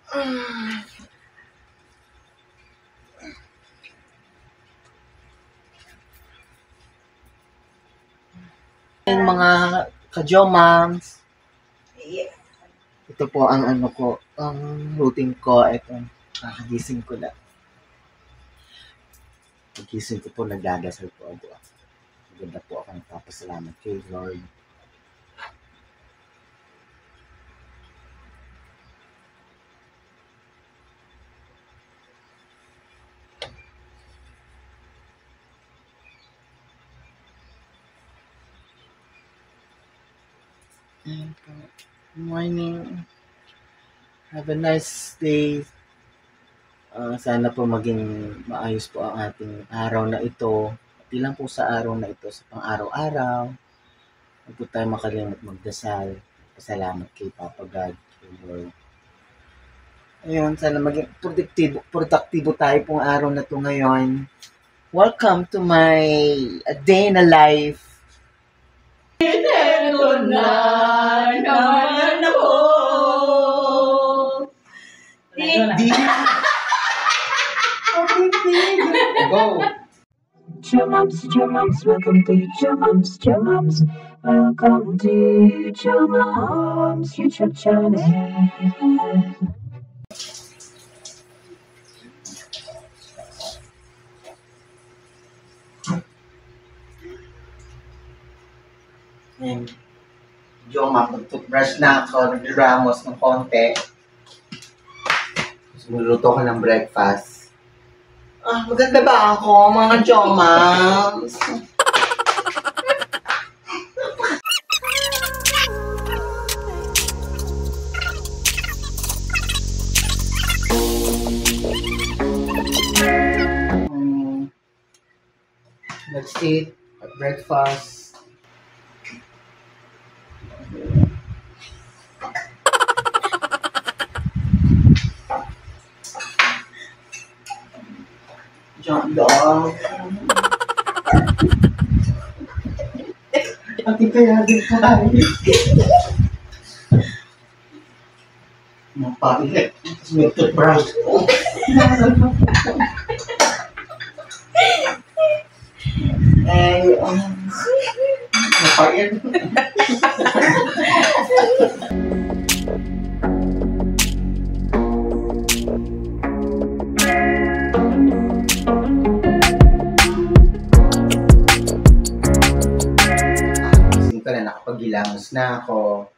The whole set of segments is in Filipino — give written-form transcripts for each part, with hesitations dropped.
Yung mga ka-jomams, ito po ang ano ko, ang routine ko. Ito, kakagising ko lang. Pagising ko po, nagdadasal po ako. Maganda po ako nagpapasalamat kay Lord. Good morning. Have a nice day. Sana po maging maayos po ang ating araw na ito. Pati lang po sa araw na ito, sa pang-araw-araw. Huwag po tayo makalimot magdasal. Pasalamat kay Papa God, kay Lord. Ayun, sana maging produktibo tayo pong araw na ito ngayon. Welcome to my day in a life. Ito na naman ako. Go. Chumums, welcome to Chumums. Welcome to Chumums YouTube channel. And yung mag-toothbrush na ako, nag-ramos ng konti. Luluto ko ng breakfast. Maganda ba ako, mga jomams? Let's eat at breakfast. John dog. Pati kaya din tayo. Mapalit. May toothbrush ko. Ay, mapalit. Nakapagilamos na ako.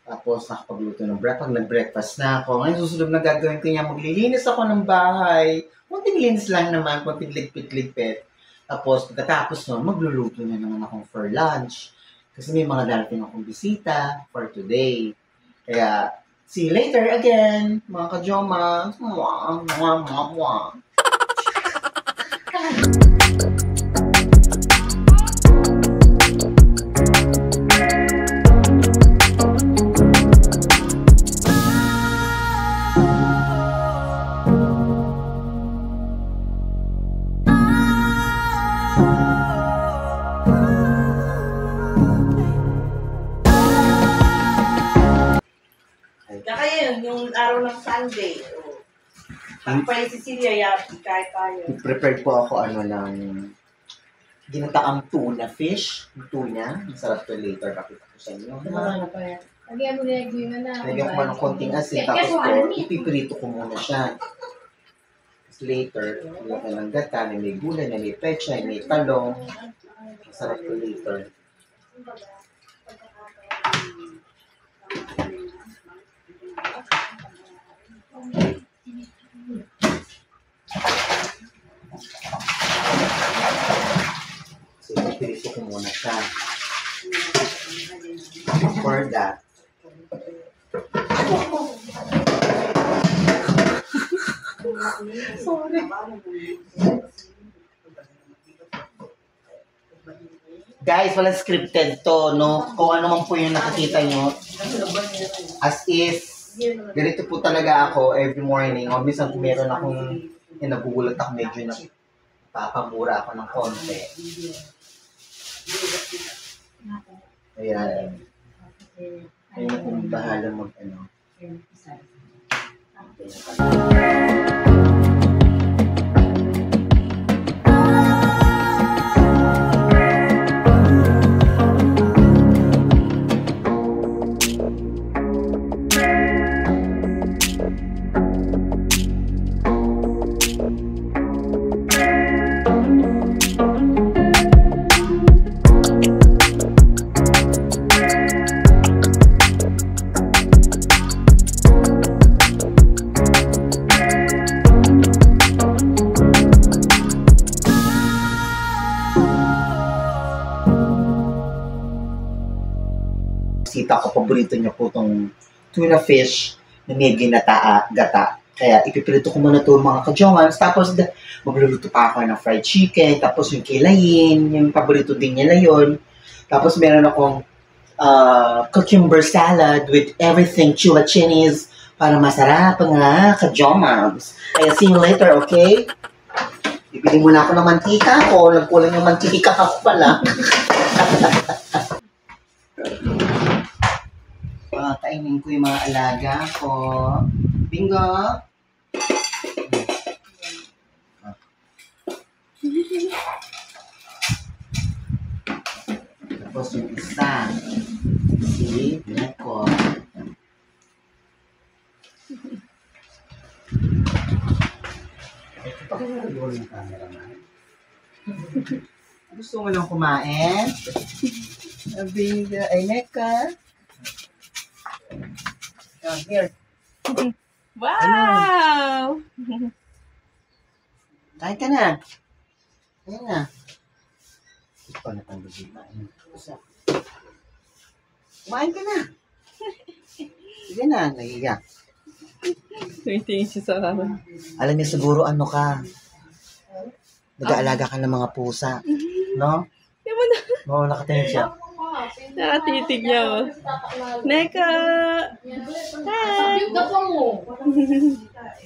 Tapos nakapagluto ng breakfast. Nag-breakfast na ako. Ngayon susunod na gagawin ko niya. Maglilinis ako ng bahay. Kunting linis lang naman. Kunting ligpit-ligpit. Tapos pagkatapos nun, magluluto na naman akong for lunch. Kasi may mga darating akong bisita for today. Kaya, see you later again, mga ka-joma. Mwah, mwah, mwah, mwah. Yung araw ng Sunday. Ang pa si Cecilia, yapi, kahit tayo. Prepared po ako ng ginataang tuna fish. Tuna. Masarap to later. Pakita ko sa inyo. Ano pa yan? Lagyan mo na. Lagyan ko ng konting asin. Tapos po, ipiprito ko muna siya. Tapos later, lagyan ng gata, na may gulay, na may pecha, may talong. Masarap to later. So, ipiprito ko muna siya. For that, sorry. Guys, walang scripted to, no? Kung ano man po yung nakikita nyo, as is, ganito po talaga ako every morning. O minsan kung meron akong nagugulat ako, medyo napapamura ako ng konti. Ayan. Ayun kung bahala mag-ano. Okay. Sita ko, paborito niya po itong tuna fish na may gata. Kaya ipipirito ko muna ito mga kajongans. Tapos magluluto pa ako ng fried chicken. Tapos yung kilayin, yung paborito din niya na yun. Tapos meron akong cucumber salad with everything chula-chinis para masarap nga kajongans. Kaya see you later, okay? Bibili muna ako ng mantika ko. Nagkulang yung mantika ako pala. Kainin ko yung mga alaga ko. Bingo! Tapos yung isa. Si Neko. Ito pa yung cameraman. Gusto mo lang kumain? Bingo. Ay, Neka. Here. Wow! Kain ka na. Kain na. Ito pa na pang bibita. Kumain ka na. Sige na, nahiya. Tingin siya sa akin. Alam niya siguro ano ka. Nag-aalaga ka ng mga pusa. No? Oo, nakatingin siya. Nakatitig niya oh. Neka! Hi!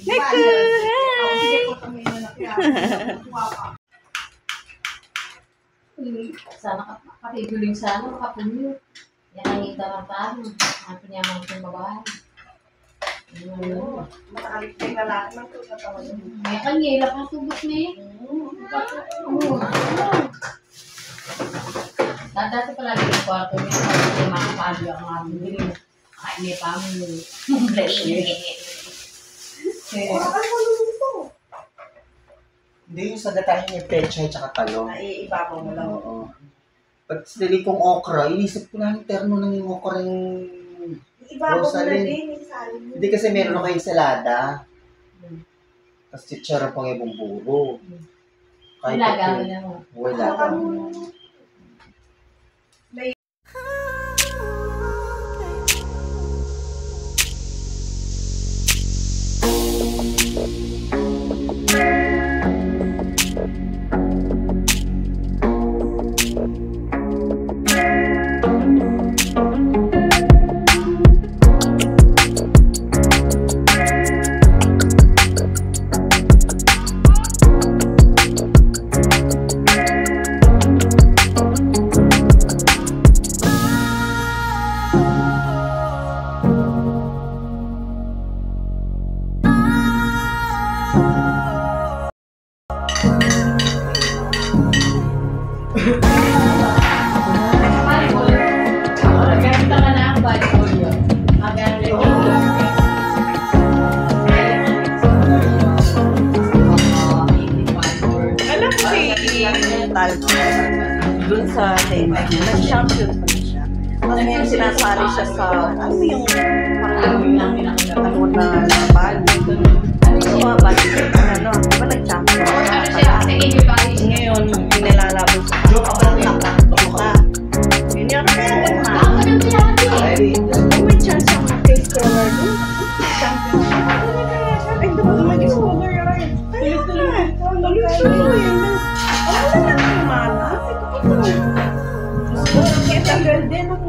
Neka! Hi! Sana kapiguling sana makapunyo. Yan ang itarantahan. Ang pinyaman ng babae. Makakalipin na lahat ng katawan. May kanyela pang tugot niya. Dati palagi yung kwarto niya. Kasi makapalo ang aming biling. Ay, may pamilya. Hindi yung sa datahin niya, pechay tsaka talong. Naiibabaw mo lang. Oo. Pag sinili kong okra, inisip ko na yung terno ng yung okra yung Ibabaw mo na Rosalyn. din. Hindi kasi meron ako ensalada. Tapos chichara pang ibang buro. Nilaga mo na mo. Wala ka. Doon sa tennis niya, nag-champion pa na siya. Tapos ngayon sinasali siya sa, ano yung parang ano na badminton. Ano yung mga badminton, ano, di ba nag-champion? Ngayon, pinalalaban sa kapag nakatakto ka. Yun yung kaya na. Kung may chance ang mag-face caller doon, champion siya. Ay, di ba mag-caller yun? Tuloy-tuloy yun. Wala na lang yung mana. Kaya tagal din ako.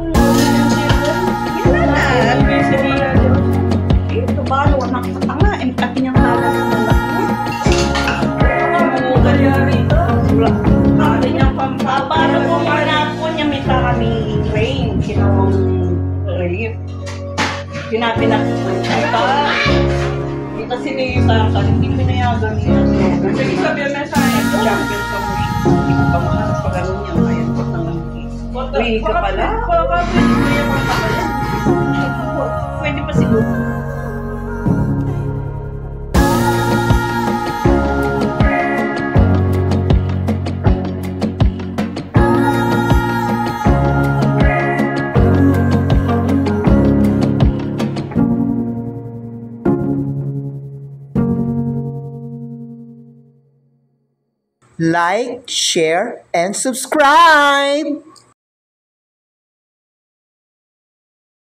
Yan na. Adversity. ni Sasa, hindi pinayagan niya. Kasi sabi na sa akin, champion ka mo siya. Hindi ko pa mahanap pa gano'n niya. Kaya ko naman case. Uy, ka pala? Baka pwede ko yung mga pala. Pwede pa siguro. Like, share, and subscribe!